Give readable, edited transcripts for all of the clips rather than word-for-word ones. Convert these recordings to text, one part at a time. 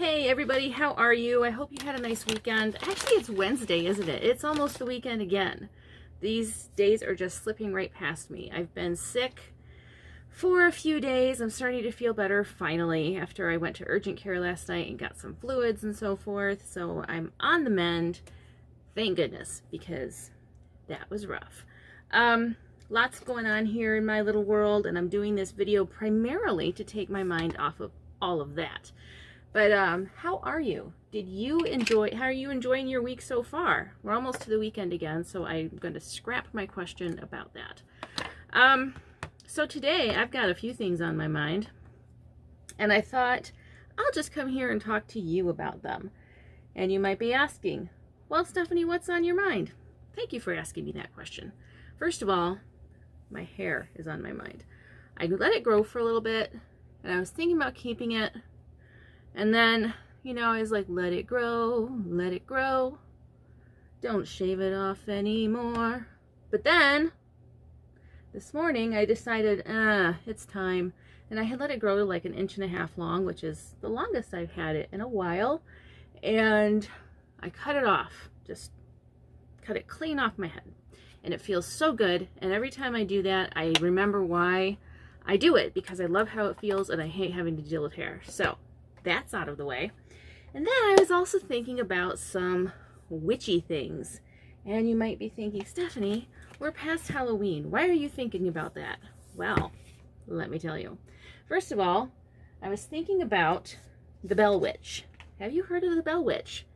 Hey everybody, how are you? I hope you had a nice weekend. Actually, it's Wednesday, isn't it? It's almost the weekend again. These days are just slipping right past me. I've been sick for a few days. I'm starting to feel better finally after I went to urgent care last night and got some fluids and so forth. So I'm on the mend. Thank goodness, because that was rough. Lots going on here in my little world, and I'm doing this video primarily to take my mind off of all of that. But how are you? How are you enjoying your week so far? We're almost to the weekend again, so I'm going to scrap my question about that. So today I've got a few things on my mind, and I thought I'll just come here and talk to you about them. And you might be asking, well, Stephanie, what's on your mind? Thank you for asking me that question. First of all, my hair is on my mind. I let it grow for a little bit, and I was thinking about keeping it. And then, you know, I was like, let it grow, let it grow. Don't shave it off anymore. But then, this morning, I decided, it's time. And I had let it grow to like 1.5 inches long, which is the longest I've had it in a while. And I cut it off, just cut it clean off my head. And it feels so good. And every time I do that, I remember why I do it, because I love how it feels and I hate having to deal with hair. So that's out of the way. And then I was also thinking about some witchy things. And you might be thinking, Stephanie, we're past Halloween. Why are you thinking about that? Well, let me tell you. First of all, I was thinking about the Blair Witch. Have you heard of the Blair Witch?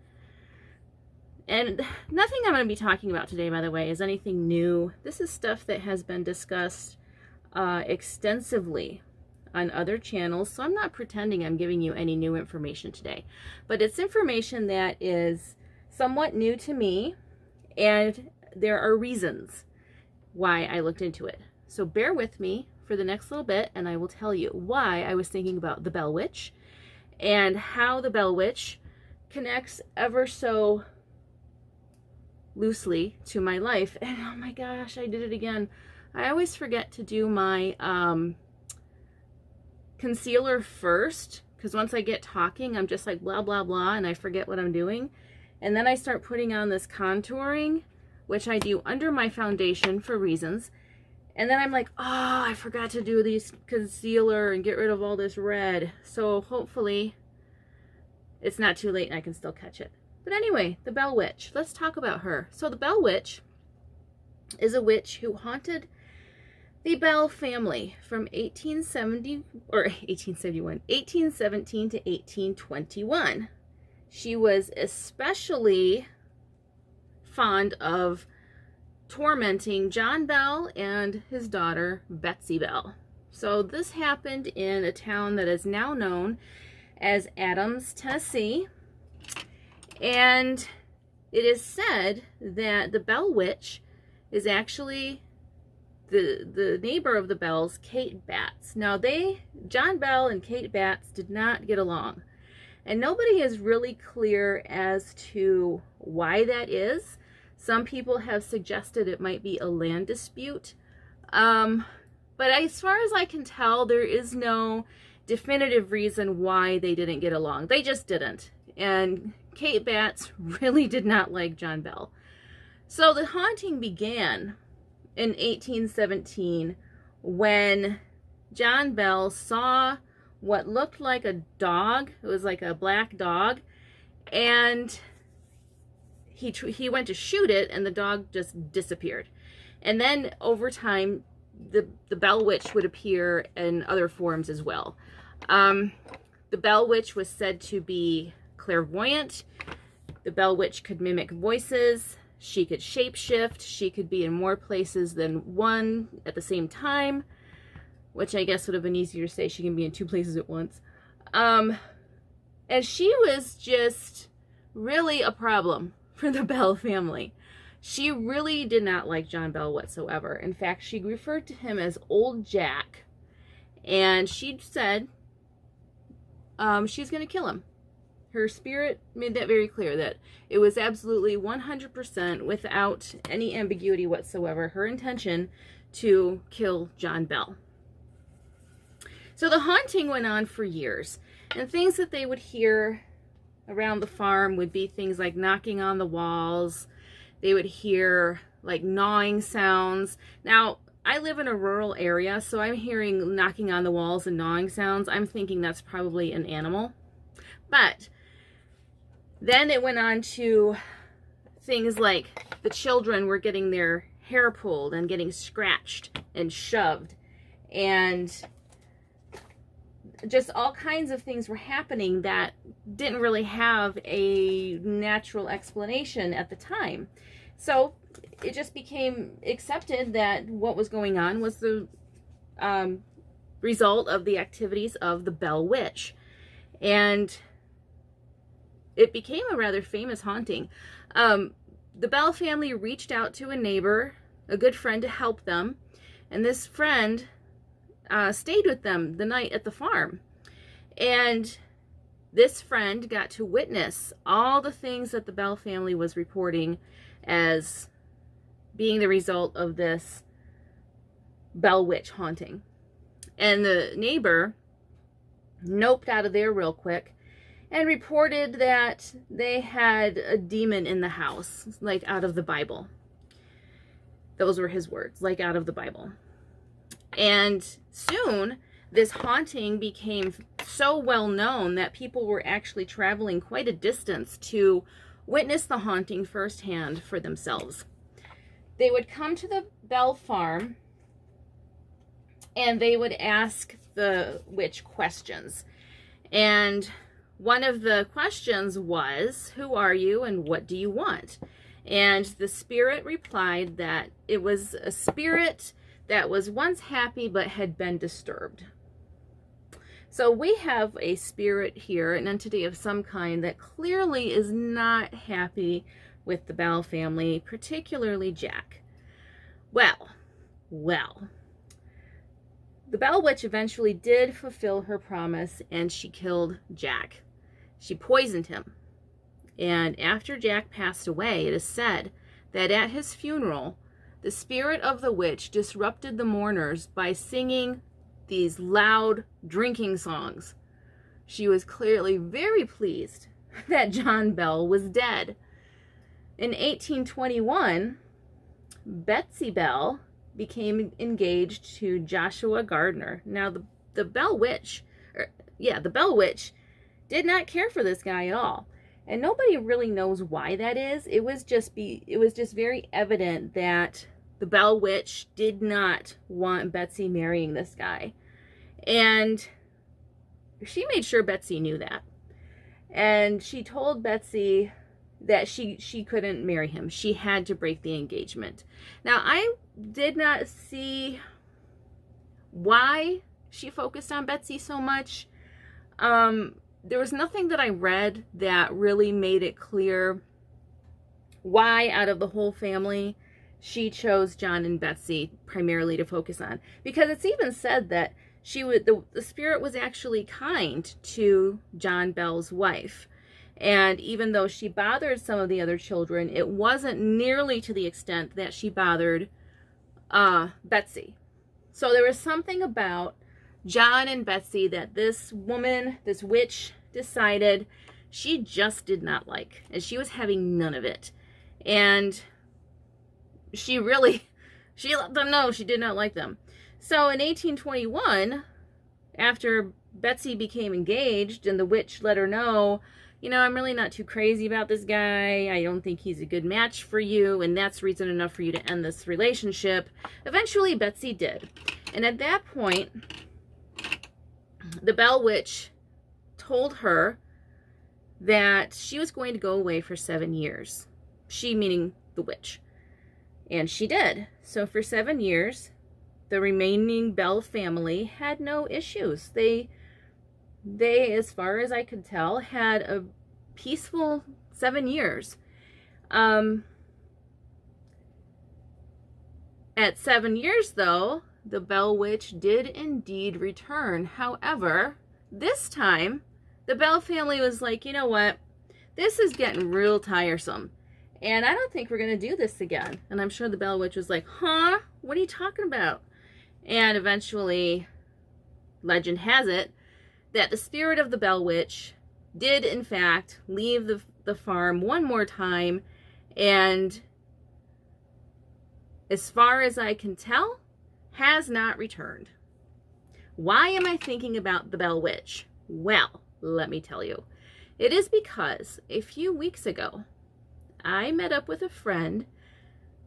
And nothing I'm going to be talking about today, by the way, is anything new. This is stuff that has been discussed extensively on other channels, so I'm not pretending I'm giving you any new information today. But it's information that is somewhat new to me, and there are reasons why I looked into it. So bear with me for the next little bit, and I will tell you why I was thinking about the Blair Witch, and how the Blair Witch connects ever so loosely to my life. And oh my gosh, I did it again. I always forget to do my concealer first, because once I get talking, I'm just like blah blah blah, and I forget what I'm doing. And then I start putting on this contouring, which I do under my foundation for reasons. And then I'm like, oh, I forgot to do these concealer and get rid of all this red. So hopefully it's not too late and I can still catch it. But anyway, the Blair Witch. Let's talk about her. So the Blair Witch is a witch who haunted the Bell family from 1817 to 1821. She was especially fond of tormenting John Bell and his daughter Betsy Bell. So this happened in a town that is now known as Adams, Tennessee. And it is said that the Blair Witch is actually the neighbor of the Bells, Kate Batts. Now John Bell and Kate Batts did not get along. And nobody is really clear as to why that is. Some people have suggested it might be a land dispute. But as far as I can tell, there is no definitive reason why they didn't get along. They just didn't. And Kate Batts really did not like John Bell. So the haunting began in 1817 when John Bell saw what looked like a dog. It was like a black dog, and he went to shoot it, and the dog just disappeared. And then over time, the Blair Witch would appear in other forms as well. The Blair Witch was said to be clairvoyant. The Blair Witch could mimic voices. She could shapeshift. She could be in more places than one at the same time, which I guess would have been easier to say. She can be in 2 places at once. And she was just really a problem for the Bell family. She really did not like John Bell whatsoever. In fact, she referred to him as Old Jack, and she said she's going to kill him. Her spirit made that very clear, that it was absolutely 100% without any ambiguity whatsoever her intention to kill John Bell. So the haunting went on for years, and things that they would hear around the farm would be things like knocking on the walls. They would hear like gnawing sounds. Now, I live in a rural area, so I'm hearing knocking on the walls and gnawing sounds. I'm thinking that's probably an animal. But then it went on to things like the children were getting their hair pulled and getting scratched and shoved, and just all kinds of things were happening that didn't really have a natural explanation at the time. So it just became accepted that what was going on was the result of the activities of the Blair Witch. And it became a rather famous haunting. The Bell family reached out to a neighbor, a good friend, to help them. And this friend stayed with them the night at the farm. And this friend got to witness all the things that the Bell family was reporting as being the result of this Blair Witch haunting. And the neighbor noped out of there real quick and reported that they had a demon in the house, like out of the Bible. Those were his words, like out of the Bible. And soon, this haunting became so well known that people were actually traveling quite a distance to witness the haunting firsthand for themselves. They would come to the Bell farm and they would ask the witch questions. And one of the questions was, "Who are you and what do you want?" And the spirit replied that it was a spirit that was once happy but had been disturbed. So we have a spirit here, an entity of some kind that clearly is not happy with the Bell family, particularly Jack. Well, the Blair Witch eventually did fulfill her promise, and she killed Jack. She poisoned him. And after Jack passed away, it is said that at his funeral, the spirit of the witch disrupted the mourners by singing these loud drinking songs. She was clearly very pleased that John Bell was dead. In 1821, Betsy Bell became engaged to Joshua Gardner. Now, the Blair Witch did not care for this guy at all. And nobody really knows why that is. It was just very evident that the Blair Witch did not want Betsy marrying this guy. And she made sure Betsy knew that. And she told Betsy that she couldn't marry him. She had to break the engagement. Now, I did not see why she focused on Betsy so much. There was nothing that I read that really made it clear why, out of the whole family, she chose John and Betsy primarily to focus on. Because it's even said that the spirit was actually kind to John Bell's wife. And even though she bothered some of the other children, it wasn't nearly to the extent that she bothered Betsy. So there was something about John and Betsy that this woman, this witch, decided she just did not like. And she was having none of it. And she let them know she did not like them. So in 1821, after Betsy became engaged and the witch let her know, I'm really not too crazy about this guy. I don't think he's a good match for you, and that's reason enough for you to end this relationship. Eventually, Betsy did. And at that point, the Blair Witch told her that she was going to go away for 7 years. She meaning the witch. And she did. So for 7 years, the remaining Bell family had no issues. They, as far as I could tell, had a peaceful 7 years. At 7 years, though, the Blair Witch did indeed return. However, this time, the Bell family was like, you know what? This is getting real tiresome. And I don't think we're going to do this again. And I'm sure the Blair Witch was like, huh? What are you talking about? And eventually, legend has it, that the spirit of the Blair Witch did in fact leave the farm one more time, and as far as I can tell, has not returned. Why am I thinking about the Blair Witch? Well, let me tell you. It is because a few weeks ago, I met up with a friend,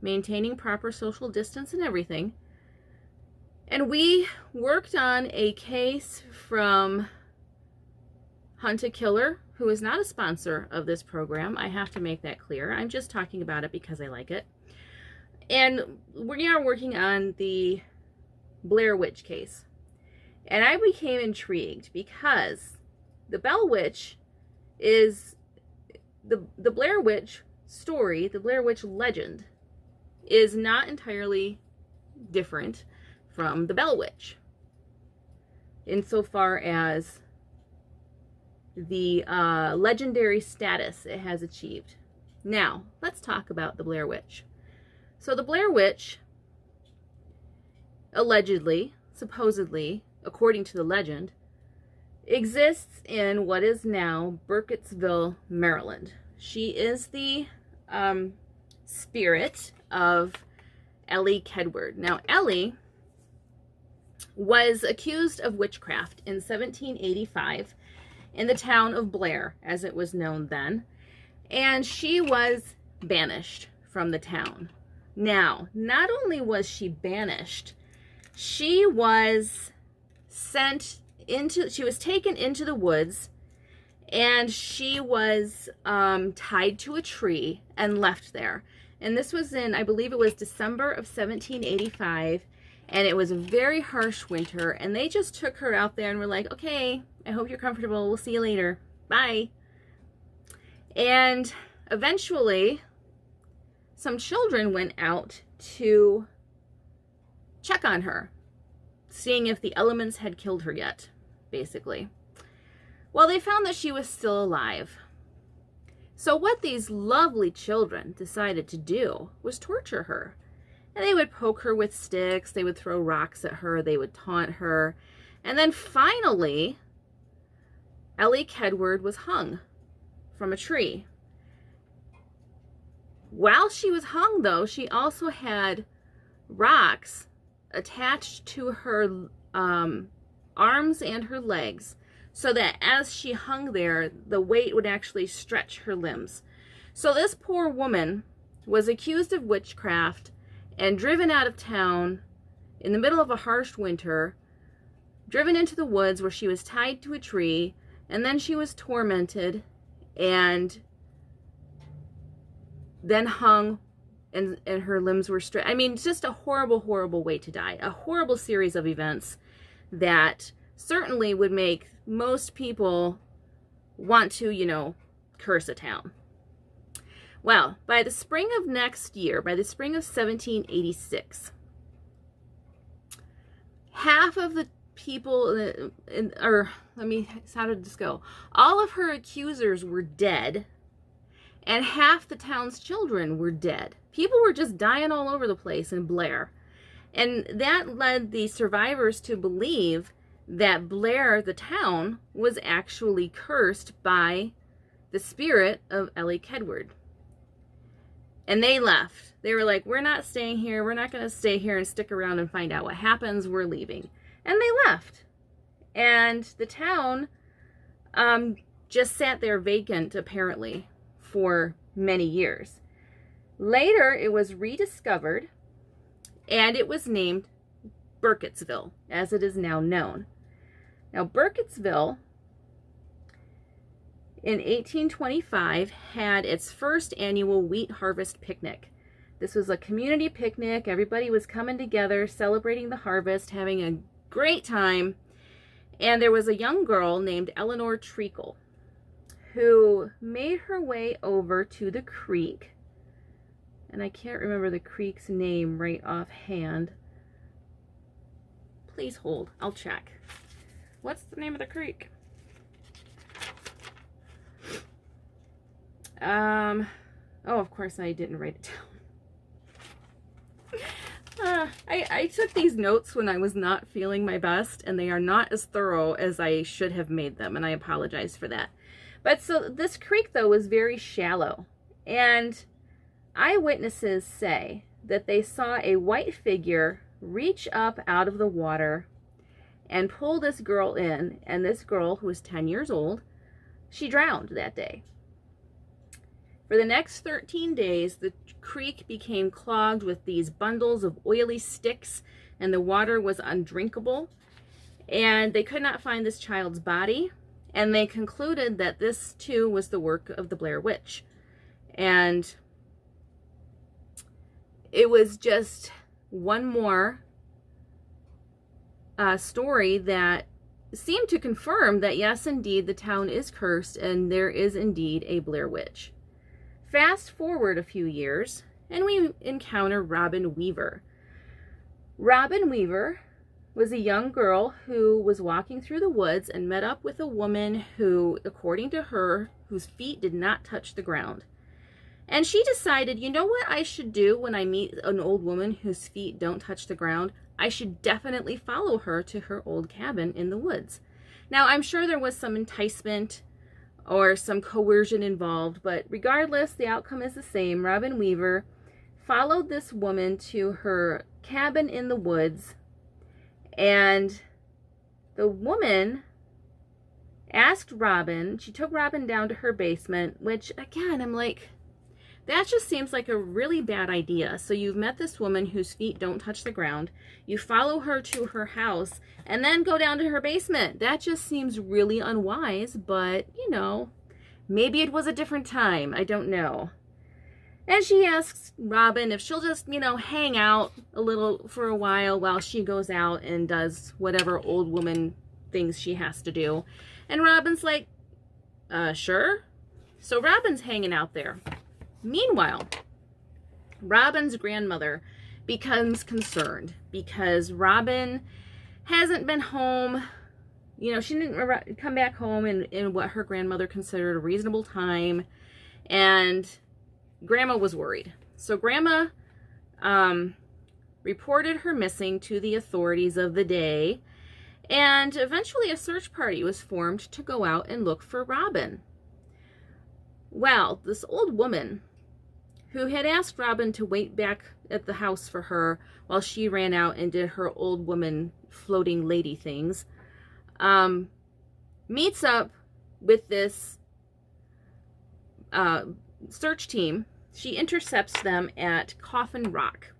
maintaining proper social distance and everything, and we worked on a case from Hunt a Killer, who is not a sponsor of this program. I have to make that clear. I'm just talking about it because I like it. And we are working on the Blair Witch case. And I became intrigued because the Blair Witch is the Blair Witch story, the Blair Witch legend, is not entirely different from the Blair Witch insofar as the legendary status it has achieved. Now, let's talk about the Blair Witch. So the Blair Witch, allegedly, supposedly, according to the legend, exists in what is now Burkitsville, Maryland. She is the spirit of E.l.f. Kedward. Now, E.l.f. was accused of witchcraft in 1785 in the town of Blair, as it was known then, and she was banished from the town. Now, not only was she banished, she was taken into the woods, and she was tied to a tree and left there. And this was in, I believe it was December of 1785, and it was a very harsh winter, and they just took her out there and were like, okay, I hope you're comfortable. We'll see you later. Bye. And eventually, some children went out to check on her, seeing if the elements had killed her yet, basically. Well, they found that she was still alive. So what these lovely children decided to do was torture her. And they would poke her with sticks, they would throw rocks at her, they would taunt her. And then finally, E.l.f. Kedward was hung from a tree. While she was hung, though, she also had rocks attached to her arms and her legs, so that as she hung there, the weight would actually stretch her limbs. So this poor woman was accused of witchcraft and driven out of town in the middle of a harsh winter, driven into the woods where she was tied to a tree, and then she was tormented and then hung, and her limbs were stretched. I mean, just a horrible, horrible way to die. A horrible series of events that certainly would make most people want to, you know, curse a town. Well, by the spring of next year, by the spring of 1786, half of the people, how did this go? All of her accusers were dead, and half the town's children were dead. People were just dying all over the place in Blair. And that led the survivors to believe that Blair, the town, was actually cursed by the spirit of E.l.f. Kedward. And they left. They were like, we're not staying here. We're not going to stay here and stick around and find out what happens. We're leaving. And they left. And the town just sat there vacant, apparently, for many years. Later, it was rediscovered, and it was named Burkitsville, as it is now known. Now, Burkitsville, in 1825, had its first annual wheat harvest picnic. This was a community picnic. Everybody was coming together, celebrating the harvest, having a great time. And there was a young girl named Eleanor Treacle who made her way over to the creek. And I can't remember the creek's name right offhand. Please hold. I'll check. What's the name of the creek? Oh, of course I didn't write it down. I took these notes when I was not feeling my best, and they are not as thorough as I should have made them, and I apologize for that. But so this creek, though, was very shallow. And eyewitnesses say that they saw a white figure reach up out of the water and pull this girl in. And this girl, who was 10 years old, she drowned that day. For the next 13 days, the creek became clogged with these bundles of oily sticks, and the water was undrinkable. And they could not find this child's body, and they concluded that this, too, was the work of the Blair Witch. And it was just one more story that seemed to confirm that, yes, indeed, the town is cursed, and there is indeed a Blair Witch. Fast forward a few years, and we encounter Robin Weaver. Robin Weaver was a young girl who was walking through the woods and met up with a woman who, according to her, whose feet did not touch the ground. And she decided, you know what I should do when I meet an old woman whose feet don't touch the ground? I should definitely follow her to her old cabin in the woods. Now, I'm sure there was some enticement or some coercion involved, but regardless, the outcome is the same. Robin Weaver followed this woman to her cabin in the woods, and the woman asked Robin, she took Robin down to her basement, which, again, I'm like, that just seems like a really bad idea. So you've met this woman whose feet don't touch the ground, you follow her to her house, and then go down to her basement. That just seems really unwise, but, you know, maybe it was a different time. I don't know. And she asks Robin if she'll just, you know, hang out a little for a while she goes out and does whatever old woman things she has to do. And Robin's like, sure. So Robin's hanging out there. Meanwhile, Robin's grandmother becomes concerned because Robin hasn't been home. You know, she didn't come back home in what her grandmother considered a reasonable time. And Grandma was worried. So Grandma reported her missing to the authorities of the day. And eventually a search party was formed to go out and look for Robin. Well, this old woman who had asked Robin to wait back at the house for her while she ran out and did her old woman floating lady things, meets up with this search team. She intercepts them at Coffin Rock.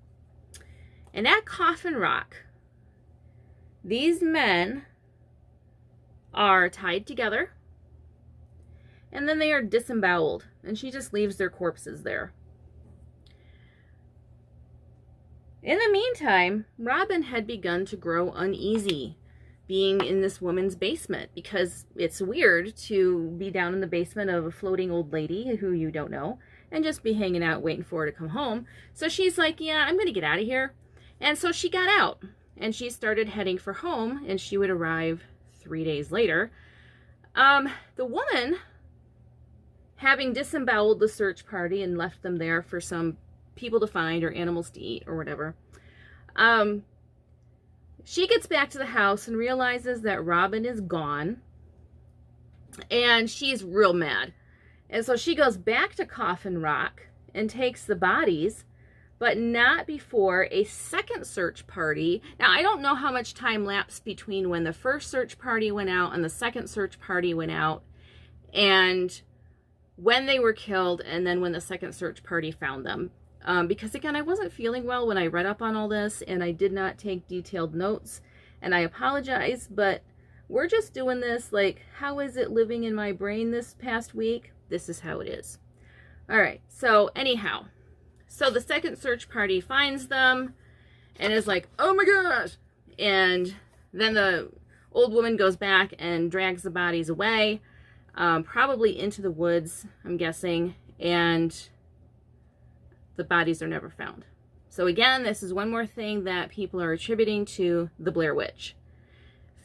And at Coffin Rock, these men are tied together, and then they are disemboweled, and she just leaves their corpses there. In the meantime, Robin had begun to grow uneasy being in this woman's basement, because it's weird to be down in the basement of a floating old lady who you don't know and just be hanging out waiting for her to come home. So she's like, yeah, I'm going to get out of here. And so she got out and she started heading for home, and she would arrive 3 days later. The woman, having disemboweled the search party and left them there for some people to find or animals to eat or whatever, she gets back to the house and realizes that Robin is gone, and she's real mad. And so she goes back to Coffin Rock and takes the bodies, but not before a second search party. Now, I don't know how much time lapsed between when the first search party went out and the second search party went out, and when they were killed, and then when the second search party found them. Because, again, I wasn't feeling well when I read up on all this, and I did not take detailed notes, and I apologize, but we're just doing this like, how is it living in my brain this past week? This is how it is. All right, so anyhow, so the second search party finds them and is like, oh my gosh, and then the old woman goes back and drags the bodies away, probably into the woods, I'm guessing, and the bodies are never found. So again, this is one more thing that people are attributing to the Blair Witch.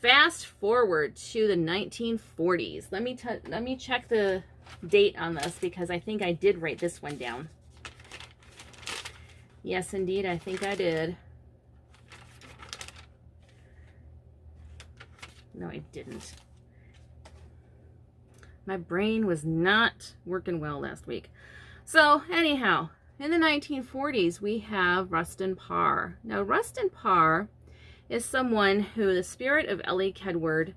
Fast forward to the 1940s. Let me check the date on this, because I think I did write this one down. Yes, indeed, I think I did. No, I didn't. My brain was not working well last week. So anyhow, in the 1940s, we have Rustin Parr. Now, Rustin Parr is someone who the spirit of Ellie Kedward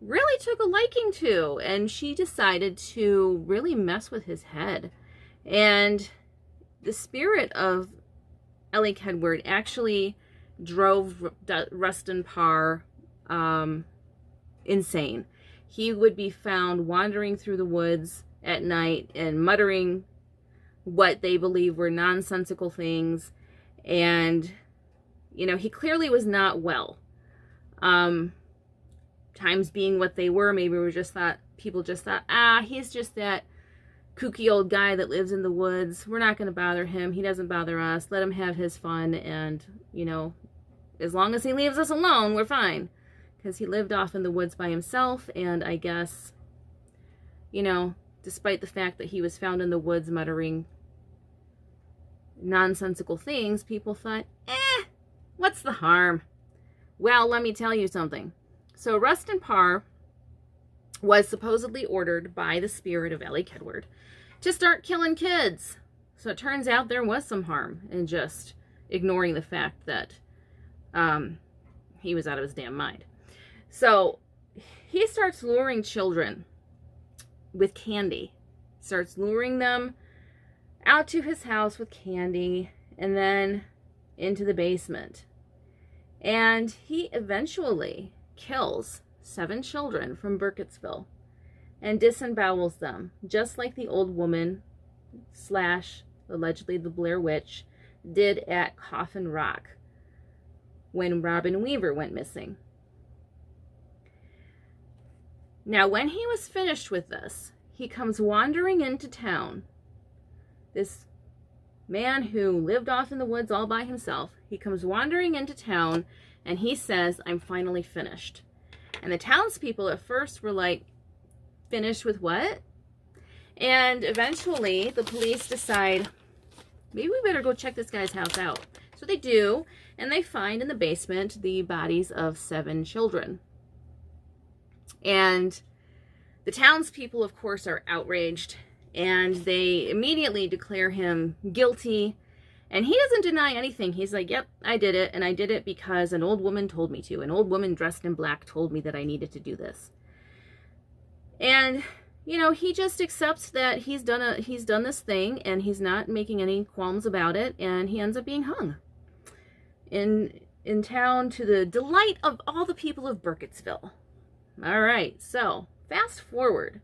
really took a liking to, and she decided to really mess with his head. And the spirit of Ellie Kedward actually drove Rustin Parr insane. He would be found wandering through the woods at night and muttering what they believe were nonsensical things, and you know, he clearly was not well. Times being what they were, maybe people just thought, he's just that kooky old guy that lives in the woods. We're not going to bother him. He doesn't bother us. Let him have his fun, and you know, as long as he leaves us alone, we're fine. Because he lived off in the woods by himself, and I guess, you know, despite the fact that he was found in the woods muttering nonsensical things, people thought, what's the harm? Well, let me tell you something. So Rustin Parr was supposedly ordered by the spirit of Ellie Kedward to start killing kids. So it turns out there was some harm in just ignoring the fact that he was out of his damn mind. So he starts luring children with candy. Starts luring them out to his house with candy and then into the basement. And he eventually kills 7 children from Burkitsville and disembowels them, just like the old woman / allegedly the Blair Witch did at Coffin Rock when Robin Weaver went missing. Now, when he was finished with this, he comes wandering into town. This man who lived off in the woods all by himself, he comes wandering into town and he says, I'm finally finished. And the townspeople at first were like, finished with what? And eventually the police decide, maybe we better go check this guy's house out. So they do, and they find in the basement the bodies of 7 children. And the townspeople, of course, are outraged, and they immediately declare him guilty. And he doesn't deny anything. He's like, yep, I did it, and I did it because an old woman told me to. An old woman dressed in black told me that I needed to do this. And, you know, he just accepts that he's done this thing, and he's not making any qualms about it, and he ends up being hung in town to the delight of all the people of Burkitsville. All right, so fast forward.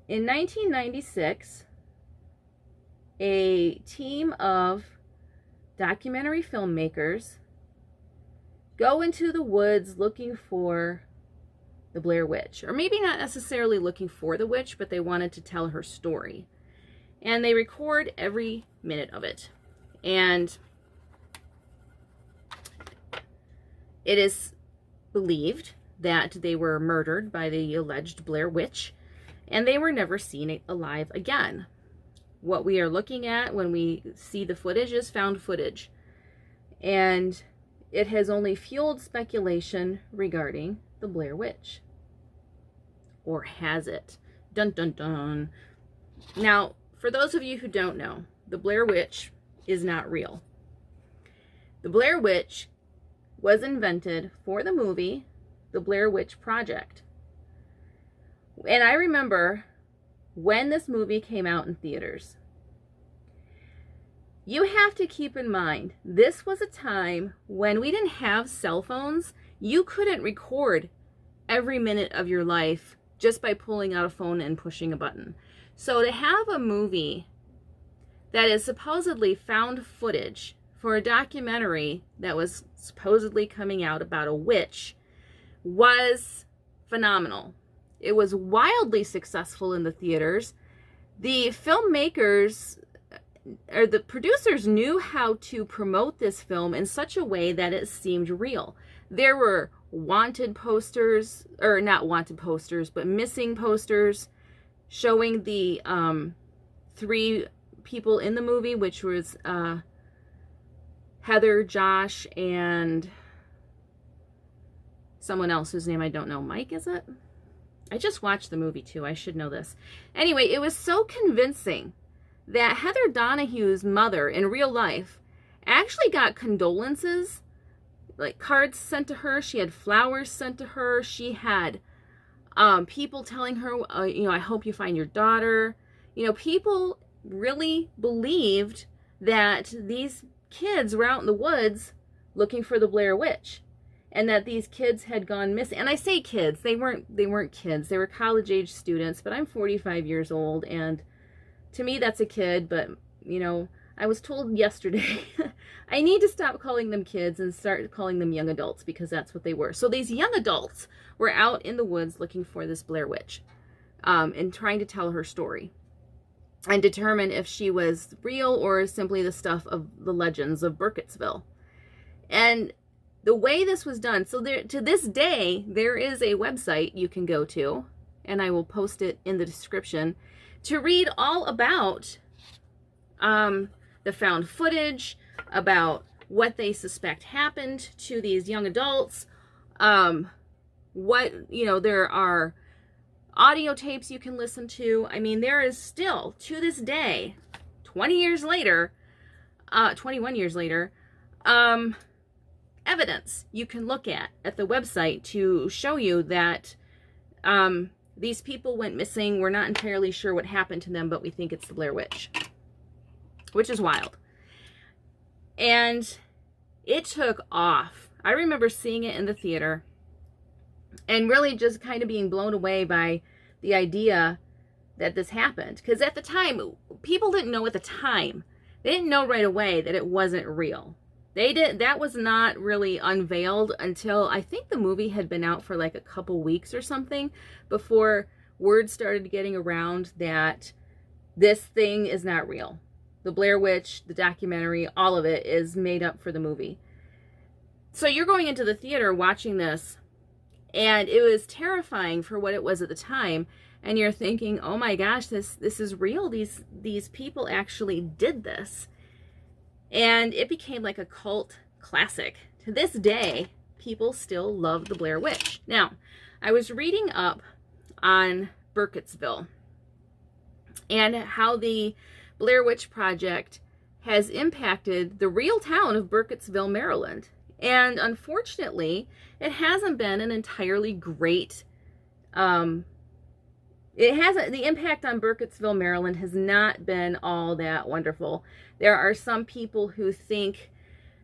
In 1996, a team of documentary filmmakers go into the woods looking for the Blair Witch. Or maybe not necessarily looking for the witch, but they wanted to tell her story. And they record every minute of it. And it is believed that they were murdered by the alleged Blair Witch, and they were never seen alive again. What we are looking at when we see the footage is found footage, and it has only fueled speculation regarding the Blair Witch. Or has it? Dun dun dun. Now, for those of you who don't know, the Blair Witch is not real. The Blair Witch was invented for the movie The Blair Witch Project. And I remember when this movie came out in theaters. You have to keep in mind, this was a time when we didn't have cell phones. You couldn't record every minute of your life just by pulling out a phone and pushing a button. So to have a movie that is supposedly found footage for a documentary that was supposedly coming out about a witch was phenomenal. It was wildly successful in the theaters. The filmmakers, or the producers, knew how to promote this film in such a way that it seemed real. There were wanted posters, or not wanted posters, but missing posters showing the 3 people in the movie, which was Heather, Josh, and someone else whose name I don't know. Mike, is it? I just watched the movie too. I should know this. Anyway, it was so convincing that Heather Donahue's mother in real life actually got condolences, like cards sent to her. She had flowers sent to her. She had people telling her, you know, I hope you find your daughter. You know, people really believed that these kids were out in the woods looking for the Blair Witch, and that these kids had gone missing. And I say kids, they weren't kids. They were college-age students, but I'm 45 years old, and to me that's a kid. But, you know, I was told yesterday I need to stop calling them kids and start calling them young adults, because that's what they were. So these young adults were out in the woods looking for this Blair Witch, and trying to tell her story and determine if she was real or simply the stuff of the legends of Burkitsville. And the way this was done, so there, to this day, there is a website you can go to, and I will post it in the description, to read all about the found footage, about what they suspect happened to these young adults. What, you know, there are audio tapes you can listen to. I mean, there is still, to this day, 20 years later, 21 years later, evidence you can look at the website to show you that these people went missing. We're not entirely sure what happened to them, but we think it's the Blair Witch, which is wild. And it took off. I remember seeing it in the theater and really just kind of being blown away by the idea that this happened. Because at the time, people didn't know at the time. They didn't know right away that it wasn't real. That was not really unveiled until I think the movie had been out for like a couple weeks or something before word started getting around that this thing is not real. The Blair Witch, the documentary, all of it is made up for the movie. So you're going into the theater watching this, and it was terrifying for what it was at the time, and you're thinking, oh my gosh, this is real. These people actually did this. And it became like a cult classic. To this day, people still love the Blair Witch. Now, I was reading up on Burkitsville and how the Blair Witch Project has impacted the real town of Burkitsville, Maryland. And unfortunately, it hasn't been an entirely great, the impact on Burkitsville, Maryland has not been all that wonderful. There are some people who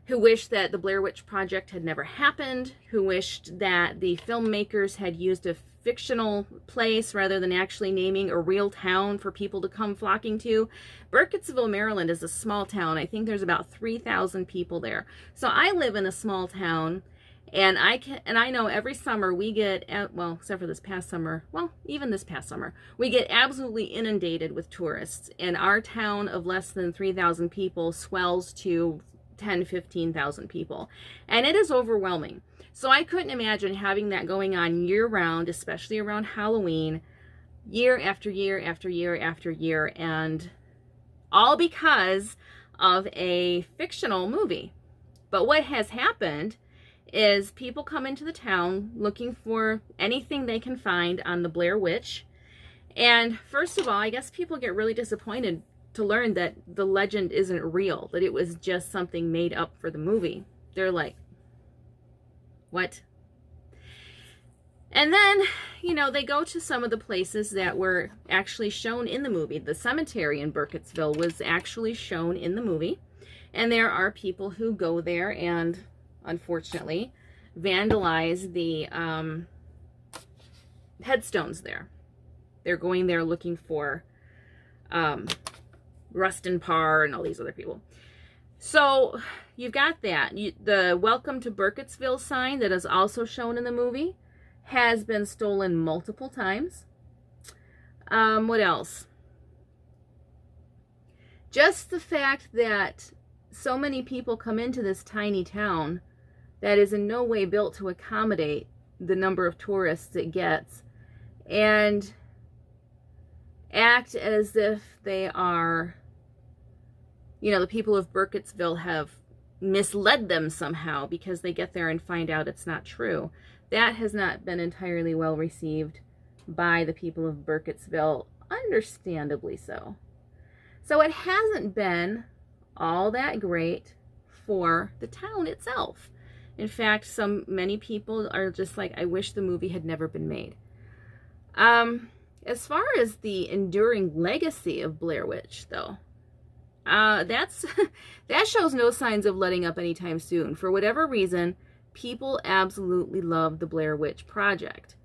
wish that the Blair Witch Project had never happened, who wished that the filmmakers had used a fictional place rather than actually naming a real town for people to come flocking to. Burkitsville, Maryland is a small town. I think there's about 3,000 people there. So I live in a small town, and I know every summer we get, well, except for this past summer, well, even this past summer, we get absolutely inundated with tourists, and our town of less than 3,000 people swells to 10, 15,000 people, and it is overwhelming. So I couldn't imagine having that going on year-round, especially around Halloween, year after year after year after year, and all because of a fictional movie. But what has happened is people come into the town looking for anything they can find on the Blair Witch. And first of all, I guess people get really disappointed to learn that the legend isn't real, that it was just something made up for the movie. They're like, what? And then, you know, they go to some of the places that were actually shown in the movie. The cemetery in Burkitsville was actually shown in the movie. And there are people who go there and, unfortunately, vandalize the headstones there. They're going there looking for Rustin Parr and all these other people. So you've got that. The Welcome to Burkitsville sign that is also shown in the movie has been stolen multiple times. What else? Just the fact that so many people come into this tiny town that is in no way built to accommodate the number of tourists it gets, and act as if they are, you know, the people of Burkitsville have misled them somehow because they get there and find out it's not true. That has not been entirely well received by the people of Burkitsville, understandably so. So it hasn't been all that great for the town itself. In fact, many people are just like, I wish the movie had never been made. As far as the enduring legacy of Blair Witch, though, that shows no signs of letting up anytime soon. For whatever reason, people absolutely love the Blair Witch Project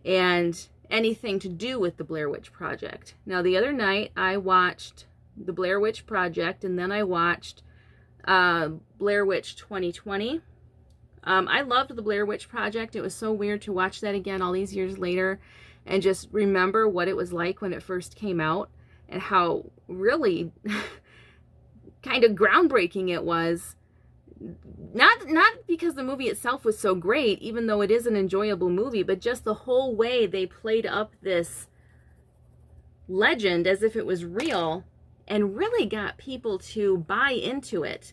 and anything to do with the Blair Witch Project. Now, the other night, I watched the Blair Witch Project, and then I watched Blair Witch 2020. I loved the Blair Witch Project. It was so weird to watch that again all these years later and just remember what it was like when it first came out and how really kind of groundbreaking it was. Not because the movie itself was so great, even though it is an enjoyable movie, but just the whole way they played up this legend as if it was real and really got people to buy into it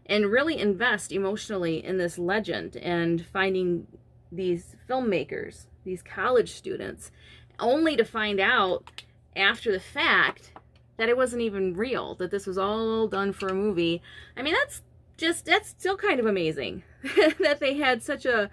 and really invest emotionally in this legend, and finding these filmmakers, these college students, only to find out after the fact that it wasn't even real, that this was all done for a movie. I mean, that's still kind of amazing that they had such a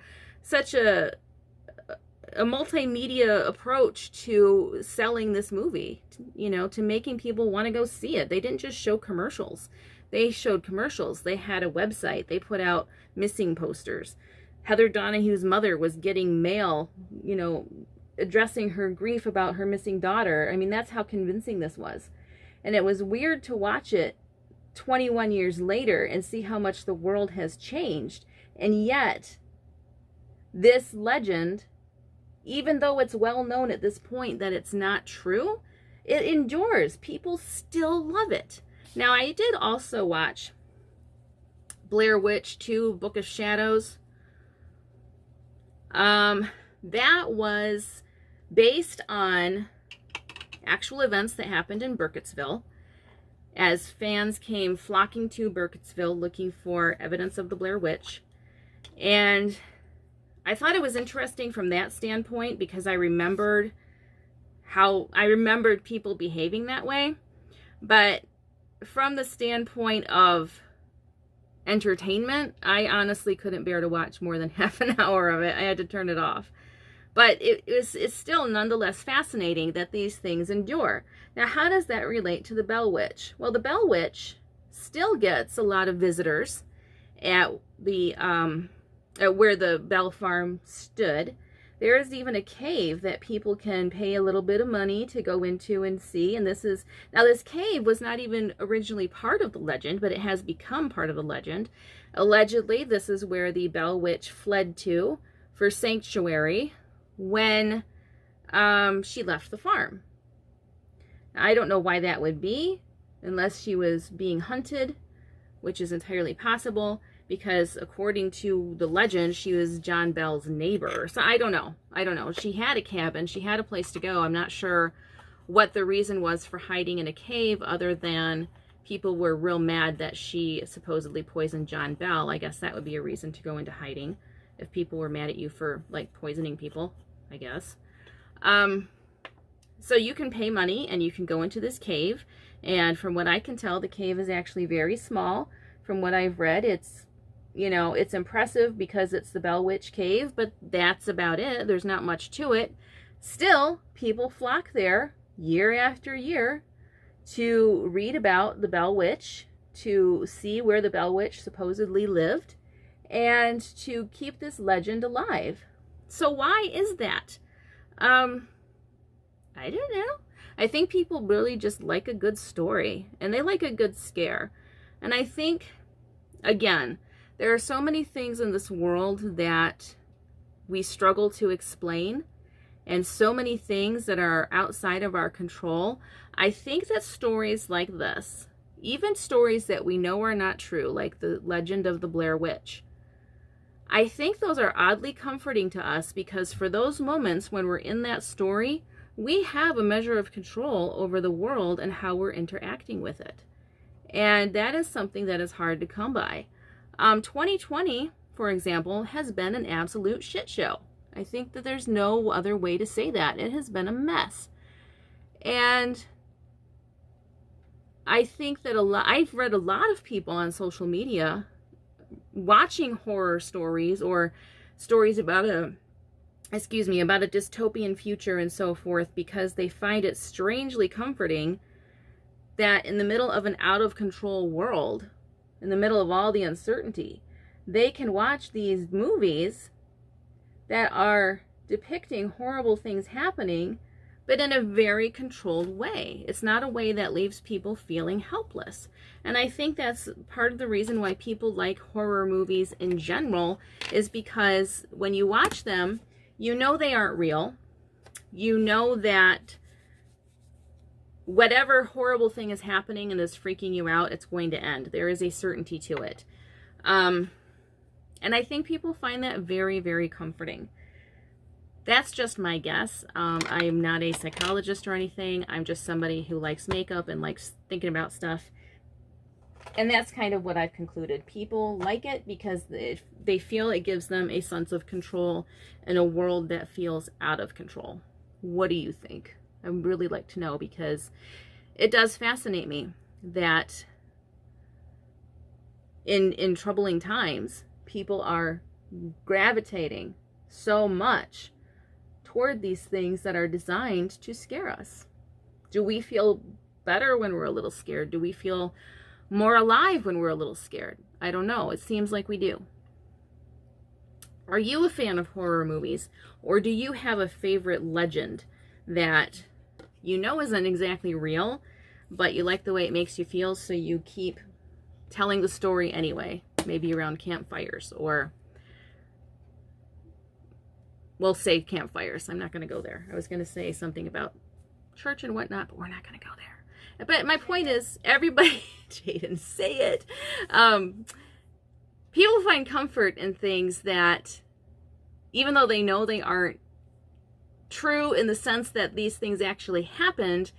multimedia approach to selling this movie, you know, to making people want to go see it. They didn't just show commercials. They showed commercials. They had a website. They put out missing posters. Heather Donahue's mother was getting mail, you know, addressing her grief about her missing daughter. I mean, that's how convincing this was. And it was weird to watch it 21 years later and see how much the world has changed. And yet, this legend, even though it's well known at this point that it's not true, it endures. People still love it. Now, I did also watch Blair Witch 2, Book of Shadows. That was based on actual events that happened in Burkitsville, as fans came flocking to Burkitsville looking for evidence of the Blair Witch. And I thought it was interesting from that standpoint because I remembered people behaving that way. But from the standpoint of entertainment, I honestly couldn't bear to watch more than half an hour of it. I had to turn it off. But it's still nonetheless fascinating that these things endure. Now, how does that relate to the Bell Witch? Well, the Bell Witch still gets a lot of visitors at the at where the Bell Farm stood. There is even a cave that people can pay a little bit of money to go into and see. And this cave was not even originally part of the legend, but it has become part of the legend. Allegedly, this is where the Bell Witch fled to for sanctuary when she left the farm. I don't know why that would be, unless she was being hunted, which is entirely possible, because according to the legend, she was John Bell's neighbor. So I don't know. She had a cabin. She had a place to go. I'm not sure what the reason was for hiding in a cave, other than people were real mad that she supposedly poisoned John Bell. I guess that would be a reason to go into hiding, if people were mad at you for, like, poisoning people, I guess. So you can pay money and you can go into this cave. And from what I can tell, the cave is actually very small. From what I've read, it's, you know, it's impressive because it's the Bell Witch Cave, but that's about it. There's not much to it. Still, people flock there year after year to read about the Bell Witch, to see where the Bell Witch supposedly lived, and to keep this legend alive. So why is that? I don't know. I think people really just like a good story, and they like a good scare. And I think, again, there are so many things in this world that we struggle to explain, and so many things that are outside of our control. I think that stories like this, even stories that we know are not true, like the legend of the Blair Witch, I think those are oddly comforting to us, because for those moments when we're in that story, we have a measure of control over the world and how we're interacting with it. And that is something that is hard to come by. 2020, for example, has been an absolute shit show. I think that there's no other way to say that. It has been a mess. And I think that I've read a lot of people on social media watching horror stories or stories about a dystopian future and so forth, because they find it strangely comforting that in the middle of an out of control world, in the middle of all the uncertainty, they can watch these movies that are depicting horrible things happening, but in a very controlled way. It's not a way that leaves people feeling helpless. And I think that's part of the reason why people like horror movies in general, is because when you watch them, you know they aren't real. You know that whatever horrible thing is happening and is freaking you out, it's going to end. There is a certainty to it. And I think people find that very, very comforting. That's just my guess. I'm not a psychologist or anything. I'm just somebody who likes makeup and likes thinking about stuff. And that's kind of what I've concluded. People like it because they feel it gives them a sense of control in a world that feels out of control. What do you think? I would really like to know, because it does fascinate me that in troubling times, people are gravitating so much toward these things that are designed to scare us. Do we feel better when we're a little scared? Do we feel more alive when we're a little scared? I don't know. It seems like we do. Are you a fan of horror movies? Or do you have a favorite legend that you know isn't exactly real, but you like the way it makes you feel, so you keep telling the story anyway? Maybe around campfires, or we'll say campfires. I'm not going to go there. I was going to say something about church and whatnot, but we're not going to go there. But my point is, everybody, Jaden, say it. People find comfort in things that, even though they know they aren't true in the sense that these things actually happened,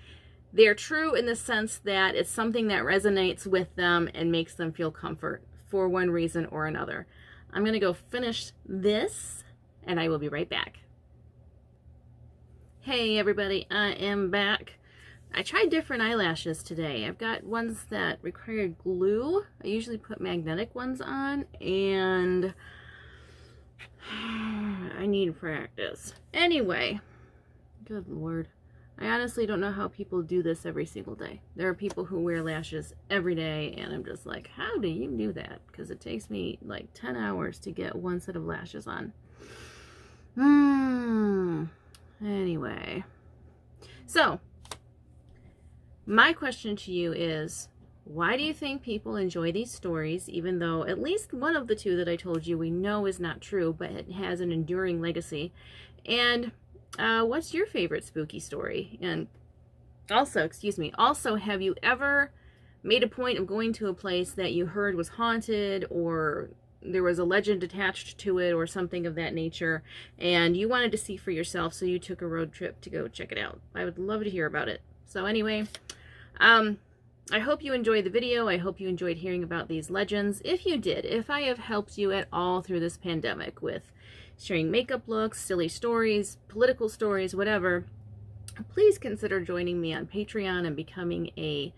they're true in the sense that it's something that resonates with them and makes them feel comfort for one reason or another. I'm going to go finish this, and I will be right back. Hey everybody, I am back. I tried different eyelashes today. I've got ones that require glue. I usually put magnetic ones on, and I need practice. Anyway, good Lord. I honestly don't know how people do this every single day. There are people who wear lashes every day, and I'm just like, how do you do that? Because it takes me like 10 hours to get one set of lashes on. Anyway. So, my question to you is, why do you think people enjoy these stories, even though at least one of the two that I told you we know is not true, but it has an enduring legacy? And what's your favorite spooky story? And also, have you ever made a point of going to a place that you heard was haunted, or there was a legend attached to it, or something of that nature, and you wanted to see for yourself, so you took a road trip to go check it out? I would love to hear about it. So anyway, I hope you enjoyed the video. I hope you enjoyed hearing about these legends. If you did, if I have helped you at all through this pandemic with sharing makeup looks, silly stories, political stories, whatever, please consider joining me on Patreon and becoming a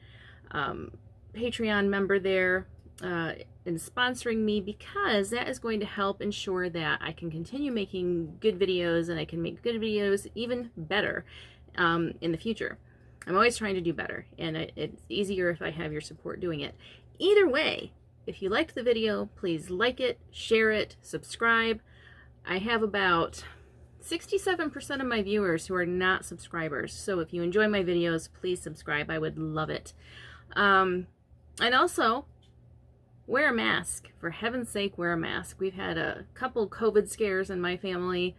Patreon member there, and sponsoring me, because that is going to help ensure that I can continue making good videos, and I can make good videos even better in the future. I'm always trying to do better, and it's easier if I have your support doing it. Either way, if you liked the video, please like it, share it, subscribe. I have about 67% of my viewers who are not subscribers, so if you enjoy my videos, please subscribe. I would love it. And also, wear a mask. For heaven's sake, wear a mask. We've had a couple COVID scares in my family.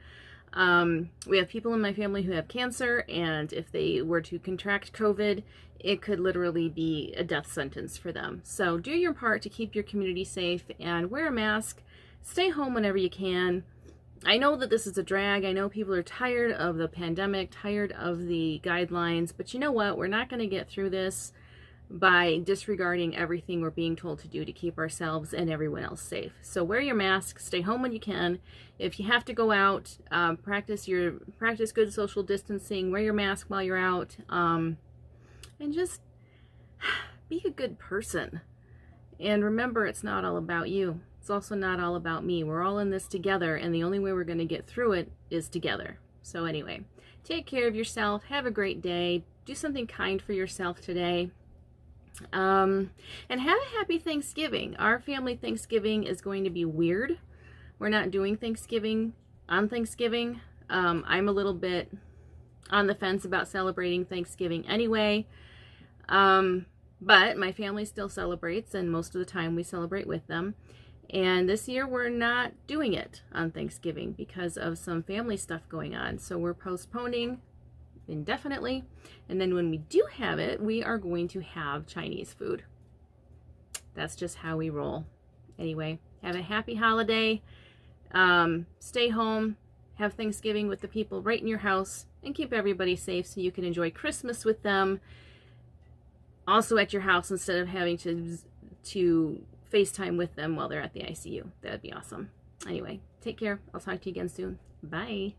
We have people in my family who have cancer, and if they were to contract COVID, it could literally be a death sentence for them. So do your part to keep your community safe and wear a mask. Stay home whenever you can. I know that this is a drag. I know people are tired of the pandemic, tired of the guidelines, but you know what? We're not going to get through this by disregarding everything we're being told to do to keep ourselves and everyone else safe. So wear your mask, stay home when you can. If you have to go out, practice good social distancing, wear your mask while you're out, and just be a good person. And remember, it's not all about you. It's also not all about me. We're all in this together, and the only way we're going to get through it is together. So anyway, take care of yourself. Have a great day. Do something kind for yourself today. And have a happy Thanksgiving. Our family Thanksgiving is going to be weird. We're not doing Thanksgiving on Thanksgiving. I'm a little bit on the fence about celebrating Thanksgiving anyway. But my family still celebrates, and most of the time we celebrate with them. And this year we're not doing it on Thanksgiving because of some family stuff going on. So we're postponing indefinitely. And then when we do have it, we are going to have Chinese food. That's just how we roll. Anyway, have a happy holiday. Stay home. Have Thanksgiving with the people right in your house. And keep everybody safe so you can enjoy Christmas with them. Also at your house instead of having to FaceTime with them while they're at the ICU. That would be awesome. Anyway, take care. I'll talk to you again soon. Bye.